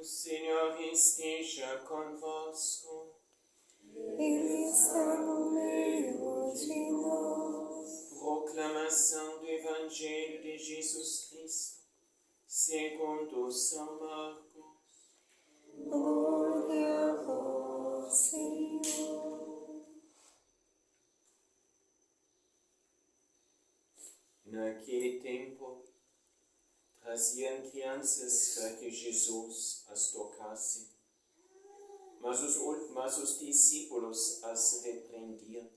O Senhor esteja convosco. Ele está no meio de nós. Proclamação do Evangelho de Jesus Cristo, segundo São Marcos. Glória a vós, Senhor. Naquele tempo, traziam crianças para que Jesus as tocasse, mas os discípulos as repreendiam.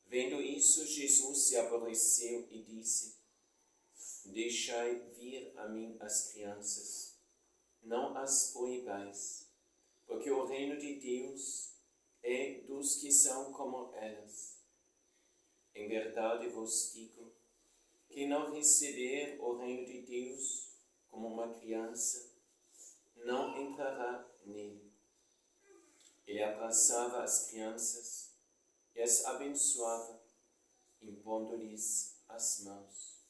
Vendo isso, Jesus se aborreceu e disse: Deixai vir a mim as crianças, não as proibais, porque o reino de Deus é dos que são como elas. Em verdade vos digo, quem não receber o reino de Deus como uma criança, não entrará nele. Ele abraçava as crianças e as abençoava, impondo-lhes as mãos.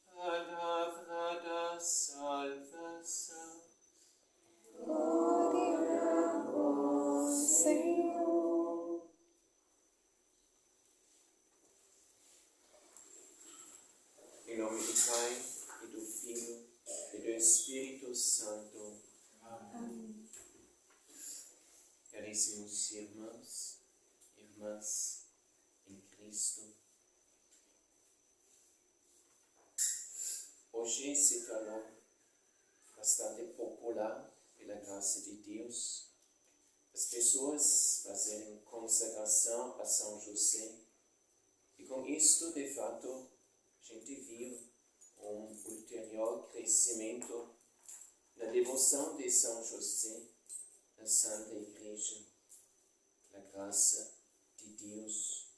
Palavra da salvação. Glória a vós, Senhor. Em nome do Pai, e do Filho, e do Espírito Santo. Amém. Caríssimos irmãos, irmãs em Cristo, hoje se tornou bastante popular, pela graça de Deus, as pessoas fazerem consagração a São José, e com isto, de fato, a gente viu um ulterior crescimento na devoção de São José na Santa Igreja, na graça de Deus,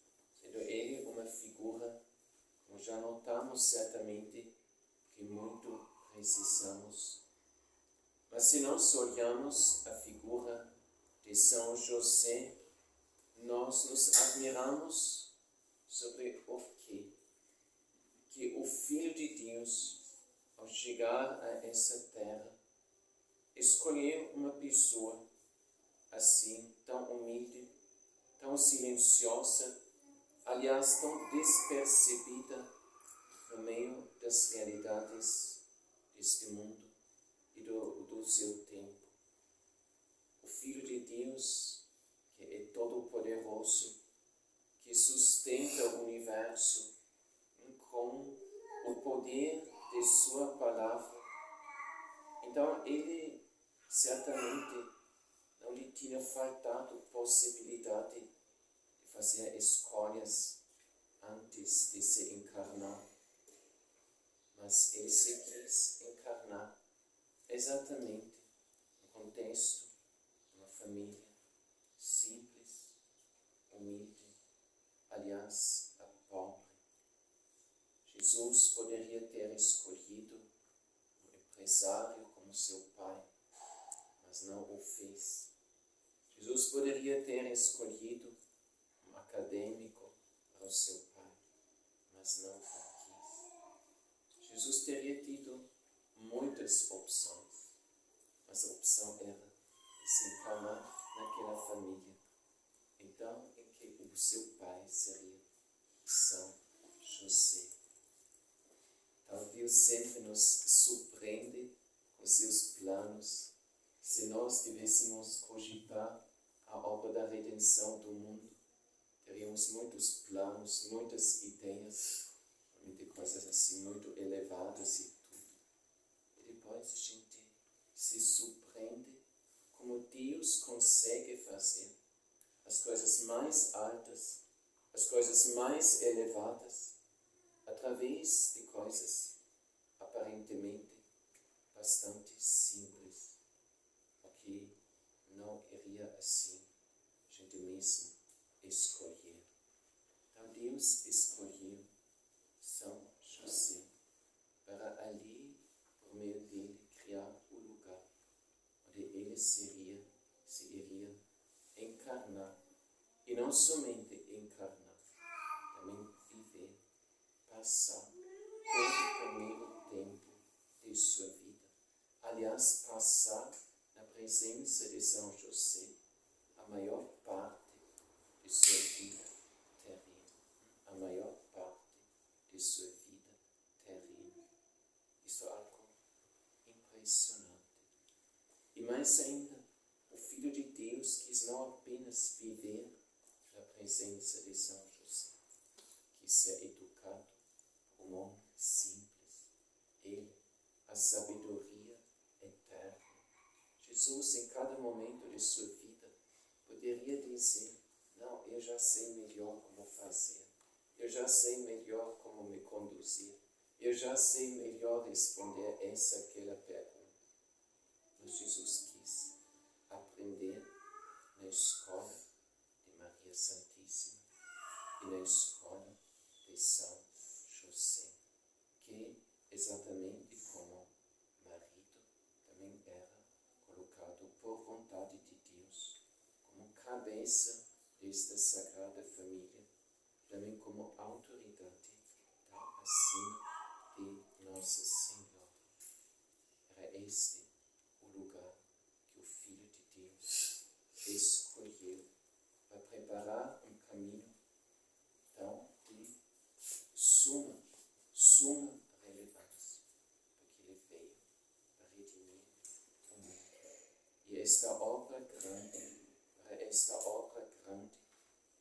sendo ele uma figura, como já notamos certamente, que muito precisamos. Mas se nós olhamos a figura de São José, nós nos admiramos sobre o quê? Que o Filho de Deus, ao chegar a essa terra, escolheu uma pessoa assim, tão humilde, tão silenciosa, aliás, tão despercebida no meio das realidades deste mundo e do seu tempo. O Filho de Deus, que é todo-poderoso, que sustenta o universo com o poder de sua palavra. Então, ele certamente não lhe tinha faltado possibilidade de fazer escolhas antes de se encarnar. Mas ele se quis encarnar exatamente no contexto de uma família simples, humilde, aliás, pobre. Jesus poderia ter escolhido um empresário como seu pai, mas não o fez. Jesus poderia ter escolhido um acadêmico para o seu pai, mas não o quis. Jesus teria tido muitas opções, mas a opção era de se encarnar naquela família. Então, em que o seu pai seria São José. Então, Deus sempre nos surpreende com seus planos. Se nós tivéssemos cogitar a obra da redenção do mundo, teríamos muitos planos, muitas ideias, de coisas assim muito elevadas e tudo. E depois a gente se surpreende como Deus consegue fazer as coisas mais altas, as coisas mais elevadas, através de coisas aparentemente bastante simples, o que não iria assim a gente mesmo escolher. Então Deus escolheu São José para ali, por meio dele, criar o lugar onde ele se iria encarnar, e não somente encarnar, também viver, passar todo o primeiro tempo de sua vida aliás, passar na presença de São José a maior parte de sua vida terrena. A maior parte de sua vida terrena. Isto é algo impressionante. E mais ainda, o Filho de Deus quis não apenas viver na presença de São José, quis ser educado por um homem simples. Ele, a sabedoria eterna. Jesus, em cada momento de sua vida, poderia dizer: não, eu já sei melhor como fazer, eu já sei melhor como me conduzir, eu já sei melhor responder essa aquela pergunta. Mas Jesus quis aprender na escola de Maria Santíssima e na escola de São José, que, exatamente como marido, também era colocado por vontade de Deus como cabeça desta Sagrada Família, também como autoridade acima de Nossa Senhora. Era este o lugar que o Filho de Deus escolheu para preparar um caminho então de suma relevância, porque ele veio para redimir o mundo. E esta obra grande,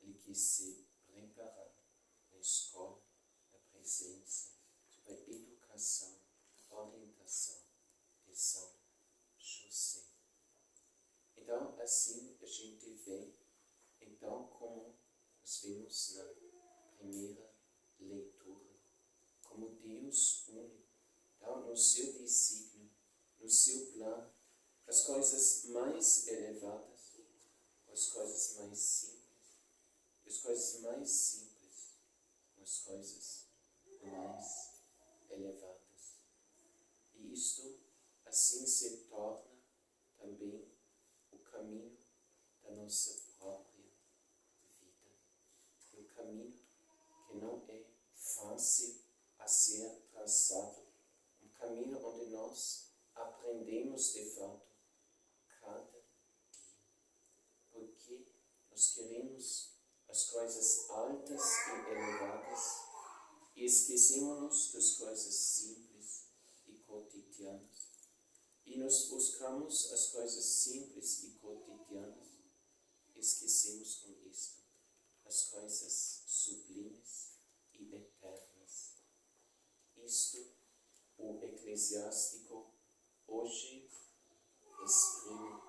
ele quis se preparar na escola, na presença, sobre a educação, orientação de São José. Então, assim a gente vê, então, como nós vimos na primeira leitura, como Deus une, então, no seu desígnio, no seu plano, as coisas mais elevadas, as coisas mais simples, as coisas mais simples, as coisas mais elevadas. E isto, assim, se torna também o caminho da nossa própria vida. Um caminho que não é fácil a ser traçado. Um caminho onde nós aprendemos de fato cada dia. Porque nós queremos as coisas altas e elevadas e esquecemos das coisas simples e cotidianas. E nós buscamos as coisas simples e cotidianas, esquecemos com isto as coisas sublimes e eternas. Isto o eclesiástico hoje exprime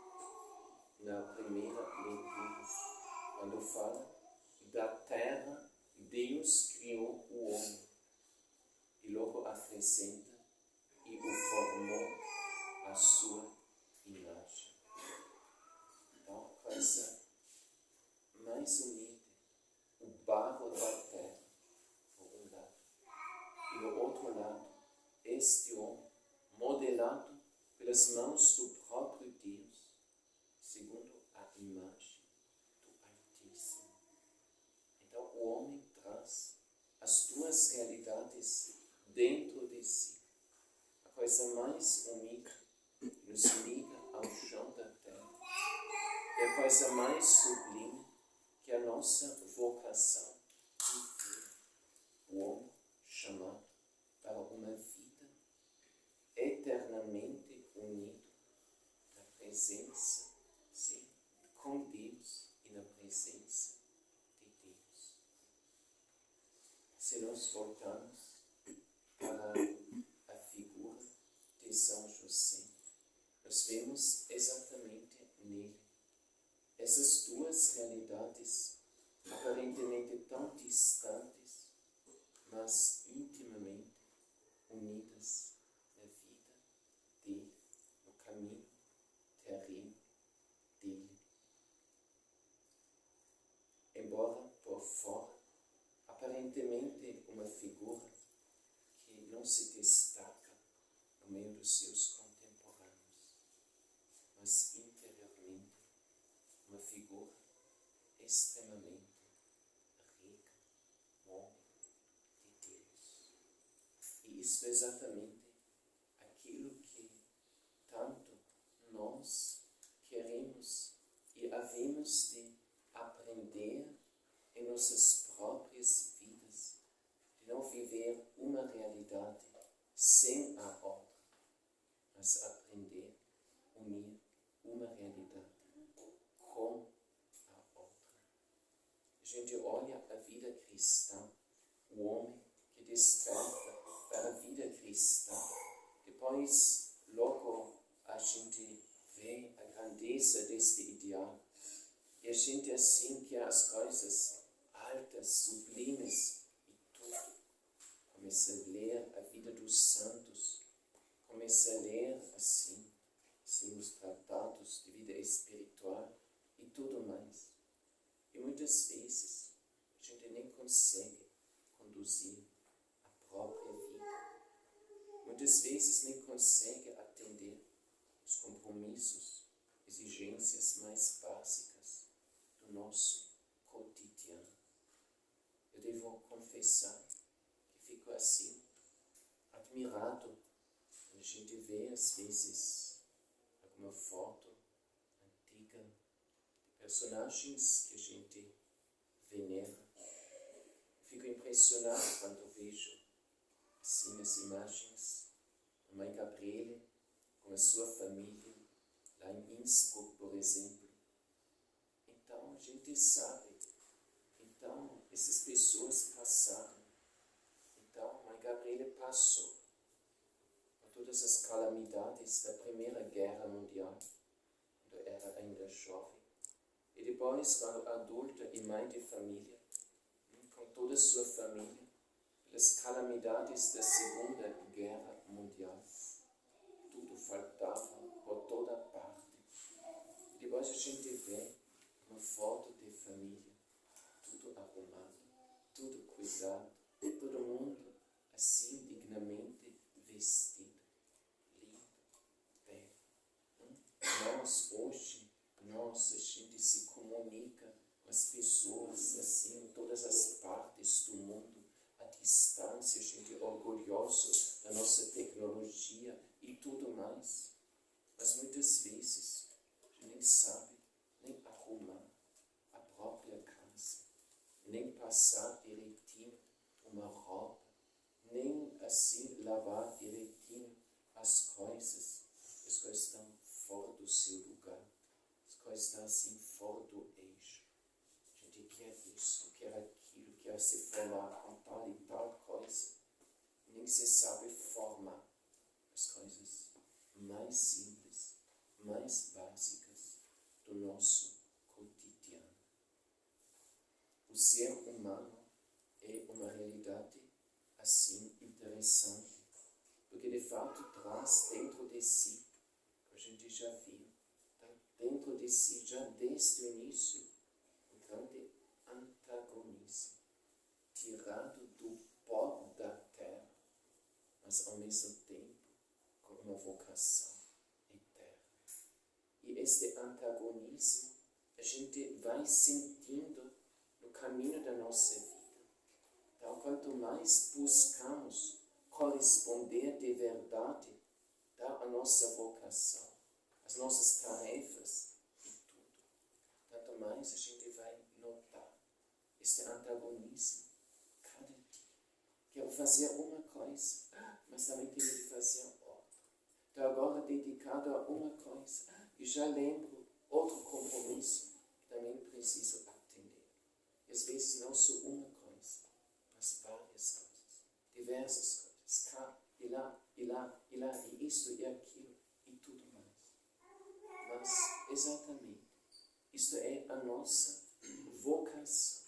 na primeira leitura, quando fala da terra, Deus criou o homem e logo acrescenta e o formou à sua imagem. Então, coisa mais humilde, o barro da terra, por um lado, e do outro lado, este homem, modelado pelas mãos do próprio Deus, segundo a imagem do Altíssimo. Então, o homem traz as duas realidades dentro de si. A coisa mais humilde que nos liga ao chão da terra é a coisa mais sublime que é a nossa vocação divina. O homem chamado para uma vida eternamente unido na presença, sim, com Deus e na presença de Deus. Se nós voltamos para a figura de São José, nós vemos exatamente nele essas duas realidades aparentemente tão distantes, mas intimamente unidas na vida dele, no caminho terreno dele. Embora por fora, aparentemente uma figura que não se destaca no meio dos seus contemporâneos, mas interiormente uma figura extremamente rica, um homem de Deus. E isso é exatamente aquilo que tanto nossas próprias vidas, de não viver uma realidade sem a outra, mas aprender a unir uma realidade com a outra. A gente olha a vida cristã, o homem que desperta para a vida cristã, depois logo a gente vê a grandeza deste ideal. E a gente assim quer as coisas altas, sublimes e tudo. Começa a ler a vida dos santos, começa a ler assim os tratados de vida espiritual e tudo mais. E muitas vezes a gente nem consegue conduzir a própria vida. Muitas vezes nem consegue atender os compromissos, exigências mais básicas do nosso cotidiano. Eu devo confessar que fico assim, admirado, quando a gente vê às vezes alguma foto antiga de personagens que a gente venera. Fico impressionado quando vejo assim as imagens da Mãe Gabriele com a sua família, lá em Innsbruck, por exemplo. Então a gente sabe, então essas pessoas passaram, então Mãe Gabriele passou por todas as calamidades da Primeira Guerra Mundial, quando era ainda jovem, e depois, quando adulta e mãe de família, com toda a sua família, pelas calamidades da Segunda Guerra Mundial. Tudo faltava por toda parte. E depois a gente vê uma foto de família, tudo arrumado, tudo cuidado, todo mundo assim dignamente vestido, lindo, belo. Nós hoje, a gente se comunica com as pessoas assim, em todas as partes do mundo, à distância, a gente é orgulhoso da nossa tecnologia e tudo mais. Mas muitas vezes a gente nem sabe nem arrumar a própria casa, nem passar direitinho uma roupa, nem assim lavar direitinho as coisas estão fora do seu lugar, as coisas estão assim fora do eixo. A gente quer isso, quer aquilo, quer se formar com tal e tal coisa, nem se sabe formar as coisas mais simples, mais básicas do nosso cotidiano. O ser humano é uma realidade assim interessante, porque de fato traz dentro de si, que a gente já viu, dentro de si, já desde o início, um grande antagonismo, tirado do pó da terra, mas ao mesmo tempo com uma vocação eterna. E este antagonismo a gente vai sentindo no caminho da nossa vida. Então, quanto mais buscamos corresponder de verdade à nossa vocação, às nossas tarefas e tudo, tanto mais a gente vai notar este antagonismo cada dia. Quero fazer uma coisa, mas também tenho de fazer outra. Estou agora dedicado a uma coisa e já lembro outro compromisso que também preciso atender. E às vezes não só uma coisa, mas várias coisas, diversas coisas, cá e lá, e lá, e lá, e isto e aquilo, e tudo mais. Mas, exatamente, isto é a nossa vocação.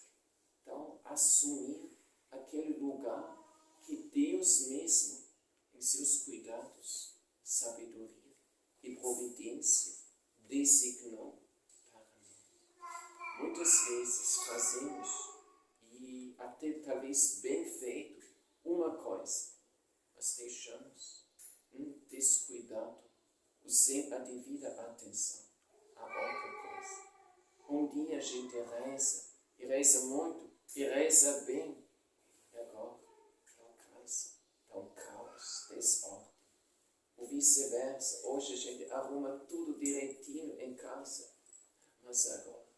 Então, assumir aquele lugar que Deus mesmo, em seus cuidados, sabedoria e providência, designou para nós. Muitas vezes fazemos, e até talvez bem feito, uma coisa, mas deixamos descuidado, sem a devida atenção a outra coisa. Um dia a gente reza, e reza muito, e reza bem, e agora está um caos, desordem. Ou vice-versa, hoje a gente arruma tudo direitinho em casa, mas agora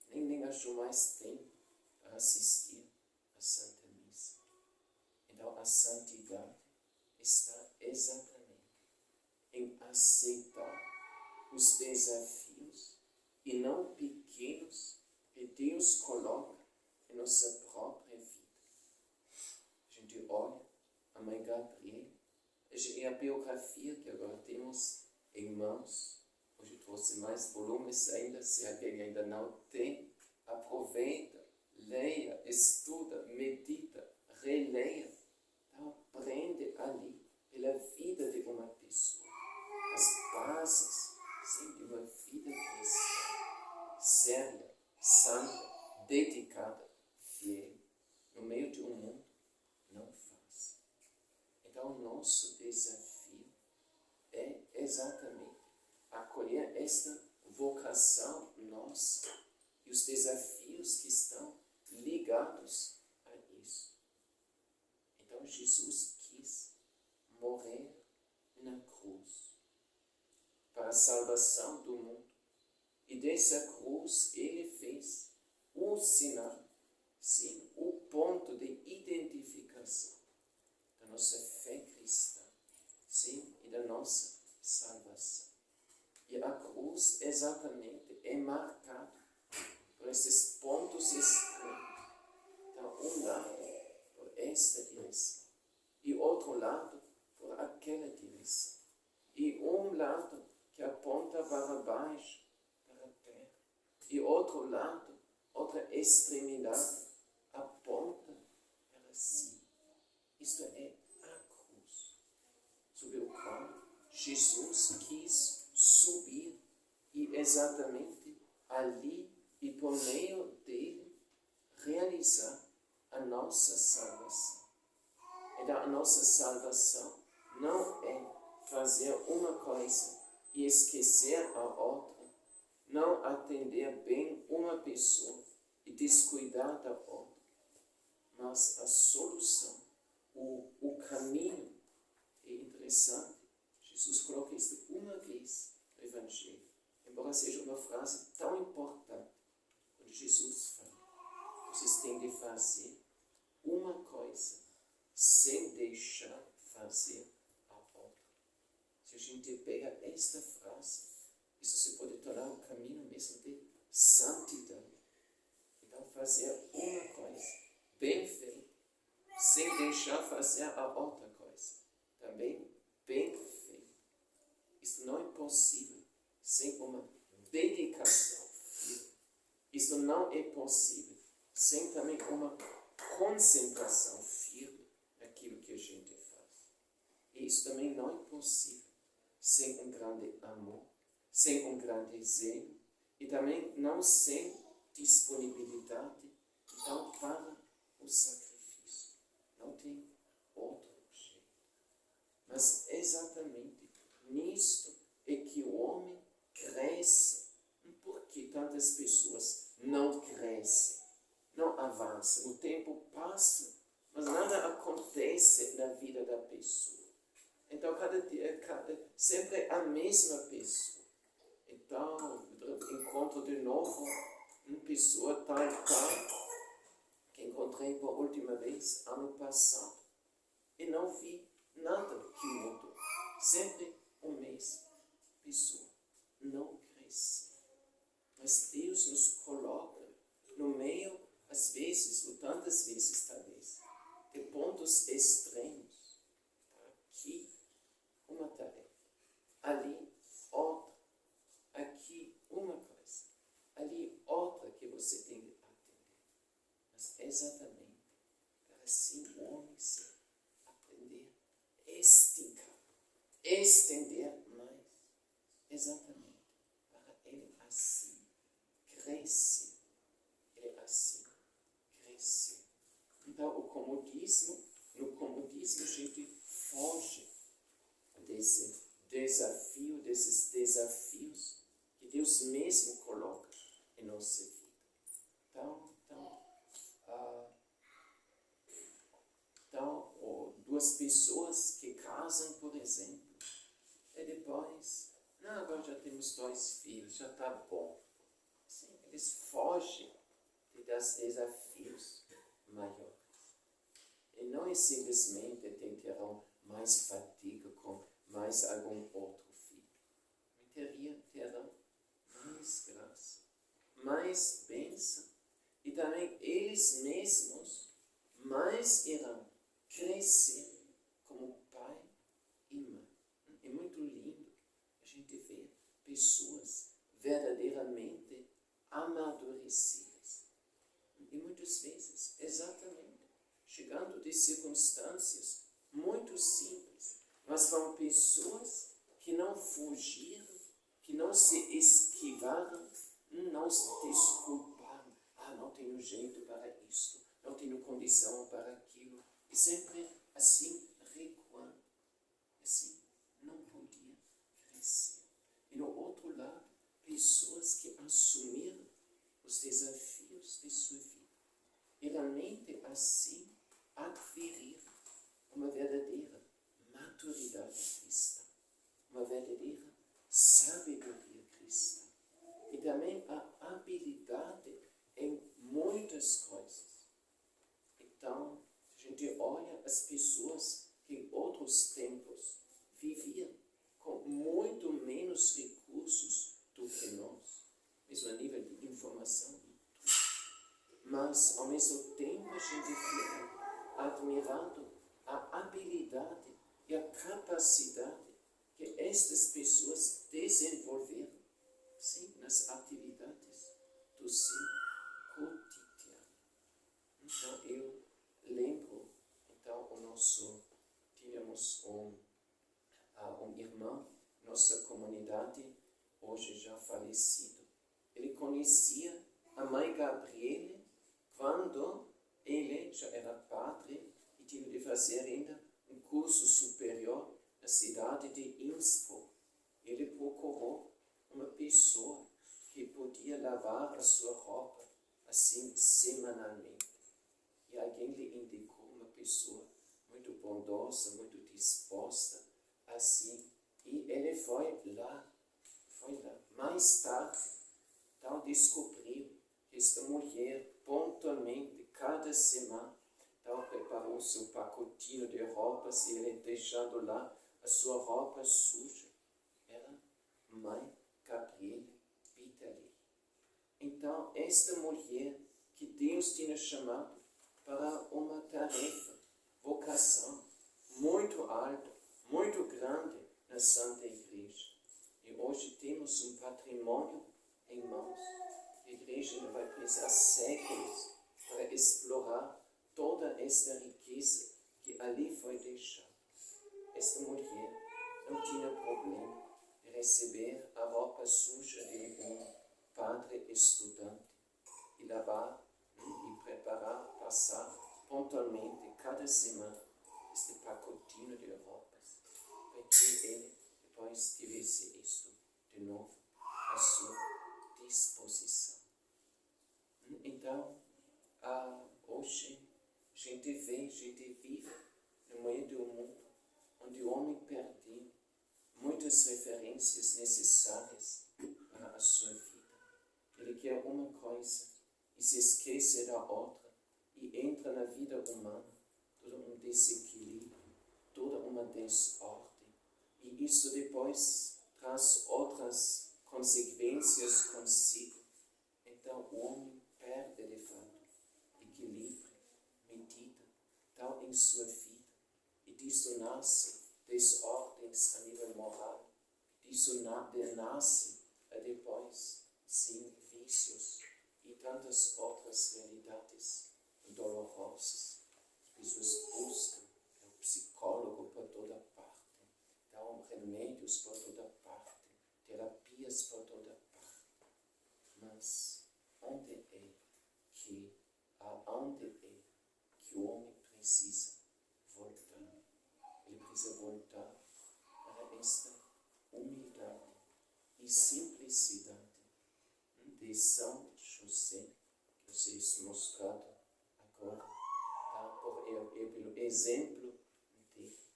nem achou mais tempo para a assistir à Santa Missa. Então, a santidade está exatamente em aceitar os desafios e não pequenos que Deus coloca em nossa própria vida. A gente olha a Mãe Gabriela e a biografia que agora temos em mãos. Hoje trouxe mais volumes ainda, se alguém ainda não tem, aproveita, leia, estuda, medita, releia. Então, aprende ali pela vida de uma pessoa, as bases de uma vida cristã, séria, santa, dedicada, fiel, no meio de um mundo não fácil. Então, o nosso desafio é exatamente acolher esta vocação nossa e os desafios que estão ligados a isso. Então, Jesus quis morrer na cruz para a salvação do mundo. E dessa cruz ele fez o sinal, sim, o ponto de identificação da nossa fé cristã, sim, e da nossa salvação. E a cruz exatamente é marcada por esses pontos extremos. Então, um lado por esta direção e outro lado por aquela direção. E um lado que aponta para baixo, para a terra. E outro lado, outra extremidade, aponta para cima. Isto é a cruz, sobre o qual Jesus quis subir e exatamente ali e por meio dele realizar a nossa salvação. Então, a nossa salvação não é fazer uma coisa e esquecer a outra, não atender bem uma pessoa e descuidar da outra, mas a solução, o caminho é interessante. Jesus coloca isso uma vez no Evangelho, embora seja uma frase tão importante, quando Jesus fala: vocês têm de fazer uma coisa sem deixar fazer a outra. Se a gente pega esta frase, isso se pode tornar um caminho mesmo de santidade. Então, fazer uma coisa bem feita, sem deixar fazer a outra coisa, também bem feita. Isso não é possível sem uma dedicação firme. Isso não é possível sem também uma concentração firme naquilo que a gente faz. E isso também não é possível sem um grande amor, sem um grande zelo e também não sem disponibilidade, então, para o sacrifício. Não tem outro jeito. Mas exatamente nisto é que o homem cresce. Por que tantas pessoas não crescem, não avançam? O tempo passa, mas nada acontece na vida da pessoa. Então, cada dia, sempre a mesma pessoa. Então, encontro de novo uma pessoa tal que encontrei por última vez ano passado e não vi nada que mudou. Sempre o mesmo. Pessoa não cresce. Mas Deus nos coloca no meio, às vezes, ou tantas vezes talvez, de pontos extremos. Aqui, uma tarefa. Ali, outra. Aqui, uma coisa. Ali, outra que você tem que atender. Mas exatamente para assim o homem se aprender a esticar, estender mais. Exatamente para ele assim crescer. Ele assim crescer. Então, no comodismo a gente foge desse desafio, desses desafios que Deus mesmo coloca em nossa vida. Então, duas pessoas que casam, por exemplo, e depois, agora já temos 2 filhos, já está bom. Sim, eles fogem e das desafios maiores. E não é simplesmente terão mais fadiga com mais algum outro filho. Terão mais graça, mais bênção. E também eles mesmos mais irão crescer como pai e mãe. É muito lindo a gente ver pessoas verdadeiramente amadurecidas. E muitas vezes, exatamente, chegando de circunstâncias muito simples, mas foram pessoas que não fugiram, que não se esquivaram, não se desculparam. Não tenho jeito para isto, não tenho condição para aquilo. E sempre assim recuando. Assim não podia crescer. E no outro lado, pessoas que assumiram os desafios de sua vida. E realmente assim adquiriram uma verdadeira maturidade cristã, uma verdadeira sabedoria cristã. E também a habilidade em muitas coisas. Então, a gente olha as pessoas que em outros tempos viviam com muito menos recursos do que nós, mesmo a nível de informação e tudo. Mas, ao mesmo tempo, a gente fica admirado a habilidade e a capacidade que estas pessoas desenvolveram, sim, nas atividades do seu cotidiano. Então, eu lembro, tínhamos um irmão, nossa comunidade, hoje já falecido. Ele conhecia a mãe Gabriele quando ele já era padre e tinha de fazer ainda um curso superior na cidade de Innsbruck. Ele procurou uma pessoa que podia lavar a sua roupa assim semanalmente. E alguém lhe indicou uma pessoa muito bondosa, muito disposta, assim. E ele foi lá. Mais tarde, então descobriu que esta mulher, pontualmente, cada semana, então preparou o seu pacotinho de roupas e ele deixando lá a sua roupa suja. Era mãe Gabriele Bitterlich. Então, esta mulher que Deus tinha chamado para uma tarefa, vocação muito alta, muito grande na Santa Igreja. E hoje temos um patrimônio em mãos. A Igreja vai precisar séculos para explorar toda esta riqueza que ali foi deixada. Esta mulher não tinha problema de receber a roupa suja de um padre estudante e lavar e preparar, passar pontualmente cada semana este pacotinho de roupas, para que ele depois tivesse isto de novo à sua disposição. Então, hoje a gente vive no meio de um mundo onde o homem perdeu muitas referências necessárias para a sua vida. Ele quer uma coisa e se esquece da outra e entra na vida humana todo um desequilíbrio, toda uma desordem. E isso depois traz outras consequências consigo. Então o homem perde de fato equilíbrio, medida, tal em sua vida. E disso nasce desordens a nível moral. Disso nasce depois, sim, vícios e tantas outras realidades dolorosas. As pessoas buscam o psicólogo por toda parte, dão remédios por toda parte, terapias por toda parte. Mas onde é que o homem precisa voltar? Ele precisa voltar para esta humildade e simplicidade de São José, que vocês mostraram agora, pelo exemplo dele,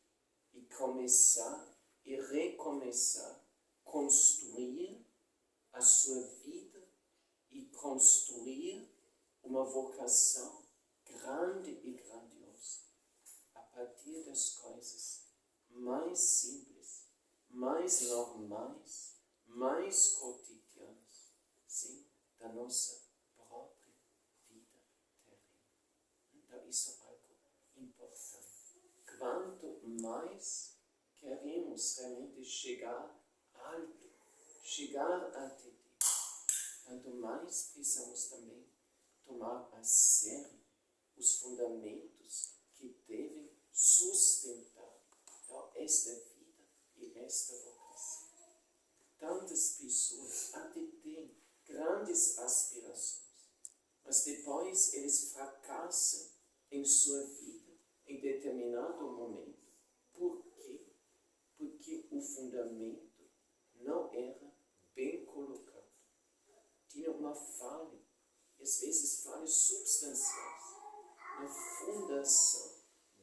e começar e recomeçar, construir a sua vida e construir uma vocação grande e grandiosa, a partir das coisas mais simples, mais normais, mais cotidianas, sim, da nossa própria vida terrena. Então, isso é algo importante. Quanto mais queremos realmente chegar alto, chegar até Deus, quanto mais precisamos também tomar a sério os fundamentos que devem sustentar então, esta vida e esta vocação. Tantas pessoas até têm grandes aspirações, mas depois eles fracassam em sua vida em determinado momento. Por quê? Porque o fundamento não era bem colocado. Tinha uma falha, e às vezes falhas substanciais, na fundação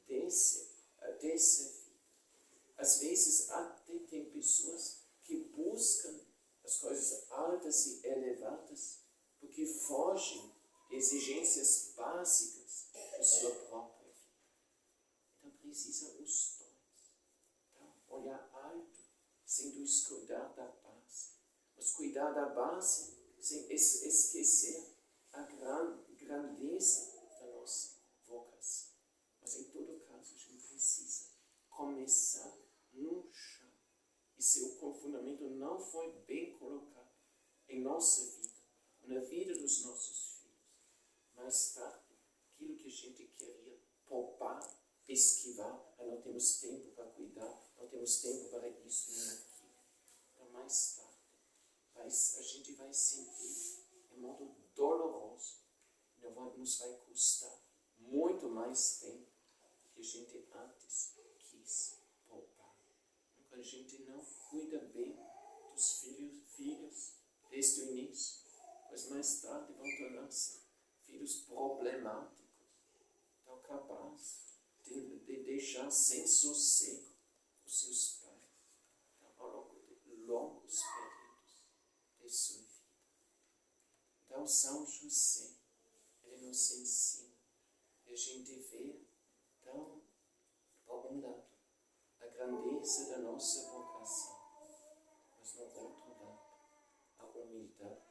dessa vida. Às vezes até tem pessoas que buscam as coisas altas e elevadas porque fogem de exigências básicas da sua própria vida. Então precisa os dois. Então, olhar alto sem descuidar da base. Mas cuidar da base sem esquecer a grandeza da nossa vocação. Mas em todo caso, a gente precisa começar no chão. E se o fundamento não foi bem colocado em nossa vida, na vida dos nossos filhos, mais tarde, aquilo que a gente queria poupar, esquivar, não temos tempo para cuidar, não temos tempo para isso nem aquilo. Então, mais tarde, a gente vai sentir de modo doloroso, nos vai custar muito mais tempo que a gente antes quis poupar. Quando a gente não cuida bem dos filhos desde o início, pois mais tarde vão tornar-se filhos problemáticos, então capazes de deixar sem sossego os seus pais, então, ao longo de longos períodos de sua vida. Então São José, ele nos ensina, a gente vê, então, por um lado, a grandeza da nossa vocação, mas no outro lado, a humildade,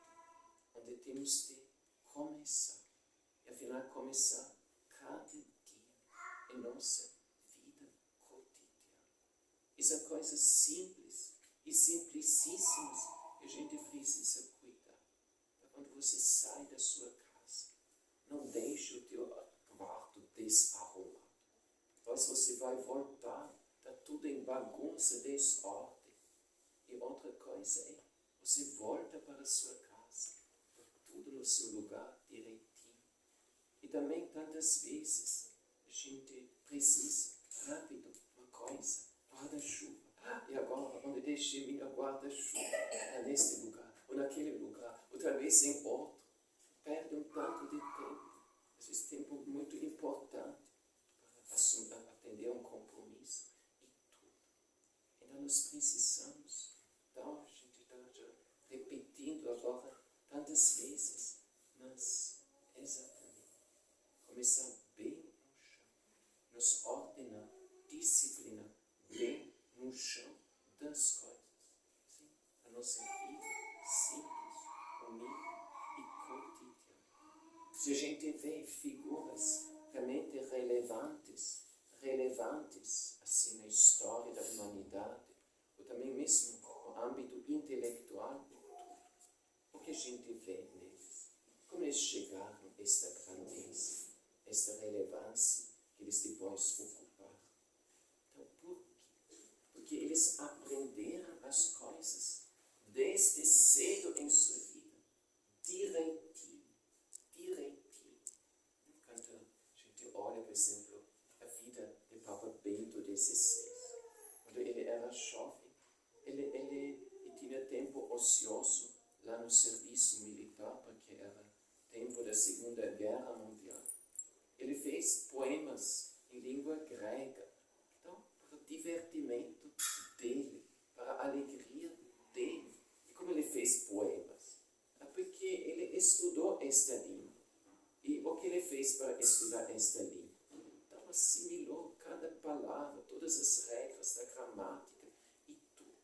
onde temos de começar, e afinal começar cada dia em nossa vida cotidiana. Essas coisas simples e simplicíssimas que a gente precisa cuidar. Quando você sai da sua casa, não deixe o teu quarto desarrumado. Depois você vai voltar, está tudo em bagunça, desordem. E outra coisa é, você volta para a sua casa, está tudo no seu lugar direitinho. E também tantas vezes a gente precisa, rápido, uma coisa, guarda-chuva. E agora, onde deixei minha guarda-chuva? É neste lugar, ou naquele lugar, outra vez em outro. Perde um tanto de tempo. Às vezes tempo muito importante para atender um compromisso e tudo. Então nós precisamos, então a gente está já repetindo agora tantas vezes, mas exatamente, começar bem no chão, nos ordenar, disciplinar bem no chão das coisas. Sim? A nossa vida simples, humilde e cotidiana. Se a gente vê figuras realmente relevantes assim na história da humanidade, ou também mesmo no âmbito intelectual, o que a gente vê neles? Como eles chegaram a esta grandeza, esta relevância que eles depois ocuparam? Então, por quê? Porque eles aprenderam as coisas desde cedo em sua vida, direitinho. Quando a gente olha, por exemplo, a vida de Papa Bento XVI, quando ele era jovem, ele tinha tempo ocioso lá no serviço militar, porque era tempo da Segunda Guerra Mundial. Ele fez poemas em língua grega, então, para o divertimento dele, para a alegria dele. E como ele fez poemas? É porque ele estudou esta língua. E estudar esta língua. Então assimilou cada palavra, todas as regras da gramática e tudo.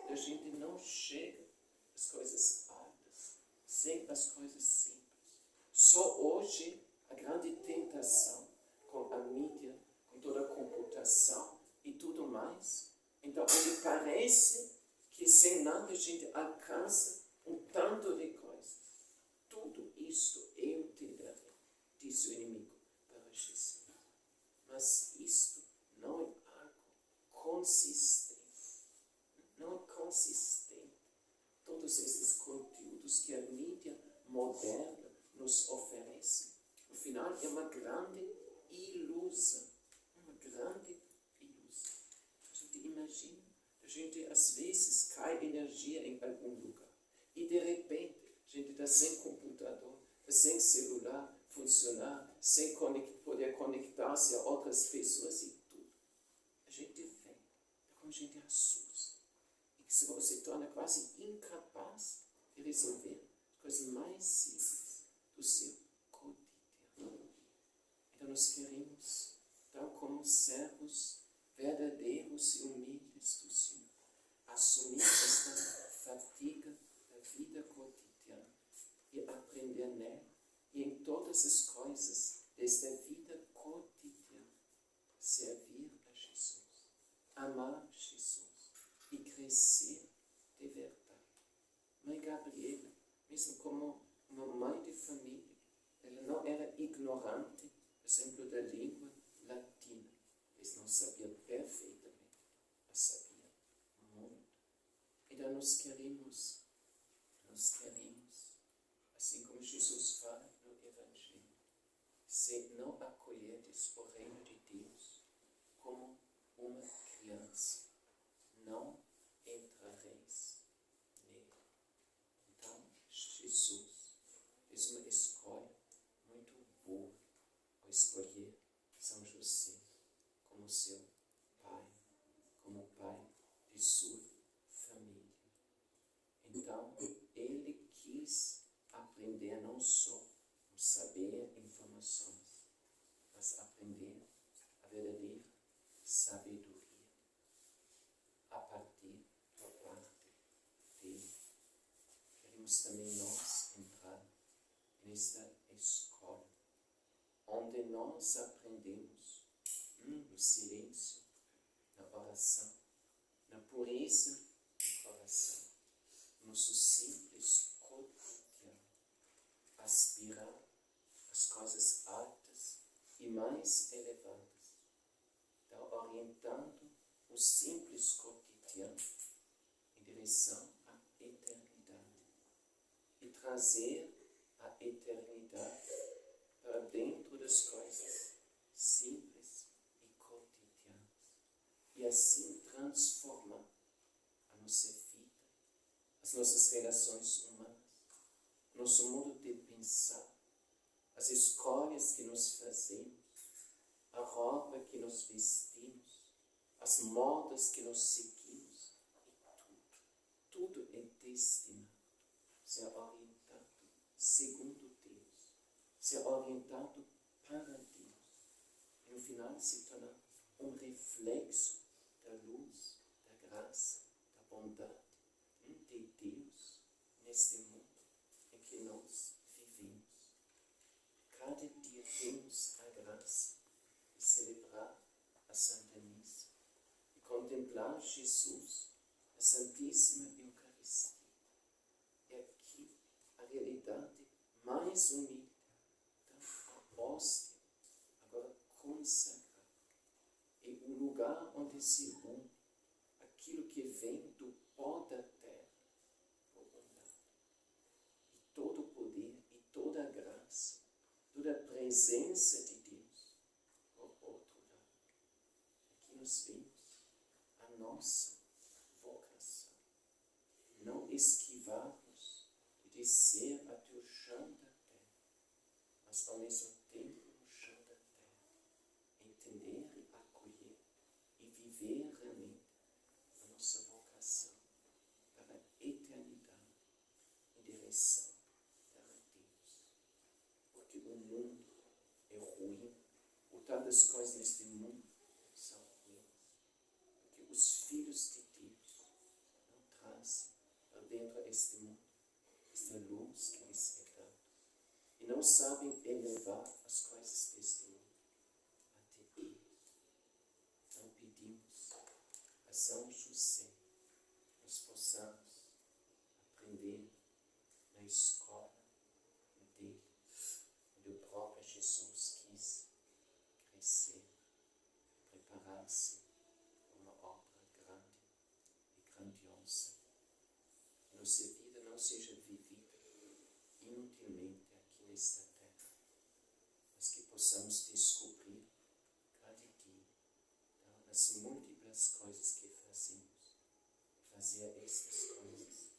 A gente não chega às coisas altas sem as coisas simples. Só hoje a grande tentação com a mídia, com toda a computação e tudo mais. Então, onde parece que sem nada a gente alcança um tanto de coisas. Tudo isto eu te darei, disse o inimigo para Jesus. Mas isto não é algo consistente. Não é consistente. Todos esses conteúdos que a mídia moderna nos oferece, no final é uma grande ilusão. Uma grande ilusão. A gente imagina, a gente às vezes cai energia em algum lugar e de repente a gente está sem computador, sem celular funcionar, sem poder conectar-se a outras pessoas e tudo. A gente vê, é como a gente assusta. E que se torna quase incapaz de resolver as coisas mais simples do seu cotidiano. Então nós queremos, tal como servos verdadeiros e humildes do Senhor, assumir esta fadiga da vida cotidiana e aprender nela e em todas as coisas desta vida cotidiana, servir a Jesus, amar Jesus e crescer de verdade. Mãe Gabriela, mesmo como uma mãe de família, ela não era ignorante, por exemplo, da língua latina. Eles não sabiam perfeitamente, mas sabiam muito. Então nós queremos, assim como Jesus fala no Evangelho, se não acolherdes o reino de Deus como uma criança, não entrareis nele. Então, Jesus fez uma escolha muito boa ao escolher São José como seu pai, como pai de sua família. Então, ele quis aprender não só o saber, informações, mas aprender a verdadeira sabedoria a partir da parte dele. Queremos também nós entrar nesta escola, onde nós aprendemos no silêncio, na oração, na pureza do coração, nosso simples cotidiano, aspirar às coisas altas e mais elevadas, então orientando o simples cotidiano em direção à eternidade e trazer a eternidade para dentro das coisas simples e cotidianas e assim transformar a nossa vida, as nossas relações humanas, nosso modo de pensar, as escolhas que nós fazemos, a roupa que nós vestimos, as modas que nós seguimos e tudo é destinado a ser orientado segundo Deus, ser orientado para Deus e no final se tornar um reflexo da luz, da graça, da bondade de Deus neste mundo em que nós vivemos. Cada dia temos a graça de celebrar a Santa Missa e contemplar Jesus na Santíssima Eucaristia. É aqui a realidade mais humilde da hóstia, agora consagrada. É o lugar onde se une aquilo que vem do pó da terra, por um lado, e todo o poder e toda a graça, toda a presença de Deus, por outro lado. Aqui nós vemos a nossa vocação, não esquivarmos de ser até o chão da terra, mas ao mesmo tempo no chão da terra, entender e acolher e viver realmente a nossa vocação para a eternidade em direção para Deus. Porque o mundo ruim, ou tantas coisas neste mundo são ruins, porque os filhos de Deus não trazem para dentro deste mundo esta luz que lhes é dada, e não sabem elevar as coisas deste mundo até Deus. Então pedimos a São José, nós possamos aprender na escola dele, onde o próprio Jesus quis crescer, preparar-se para uma obra grande e grandiosa. Que nossa vida não seja vivida inutilmente aqui nesta terra, mas que possamos descobrir cada dia, nas múltiplas coisas que fazemos, fazer estas coisas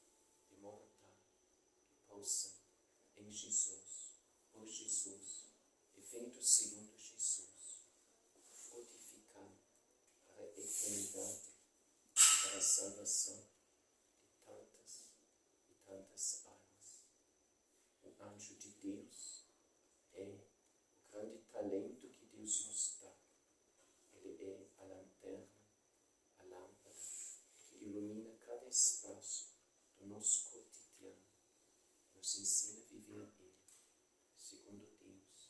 de modo tal que possam, em Jesus, por Jesus, e feito segundo Jesus, frutificar para a eternidade e para a salvação de tantas e tantas almas. O anjo de Deus é o grande talento que Deus nos dá. Ele é a lanterna, a lâmpada que ilumina cada espaço do nosso cotidiano, nos ensina a viver Ele, segundo Deus,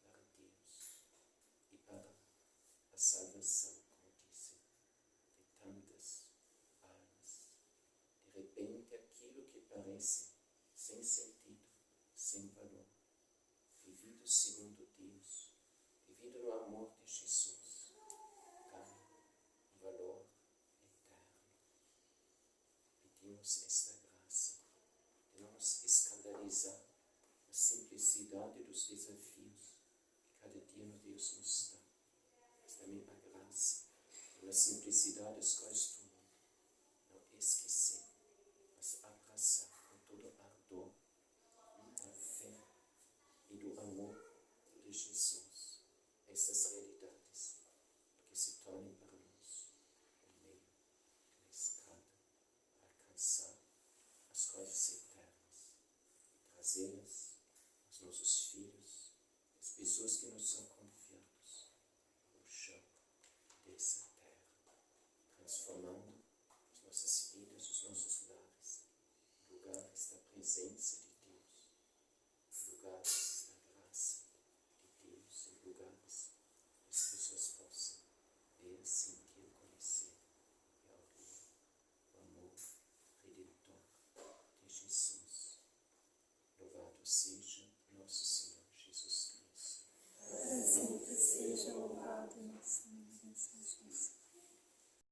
para Deus e para a salvação, como disse, de tantas almas. De repente, aquilo que parece sem sentido, sem valor, vivido segundo Deus, vivido no amor de Jesus, ganha um valor eterno. Pedimos esta graça de não nos escandalizar na simplicidade dos desafios que cada dia Deus nos dá, mas também a graça de, na simplicidade das coisas do mundo, não esquecer, mas abraçar com todo ardor da fé e do amor de Jesus estas realidades.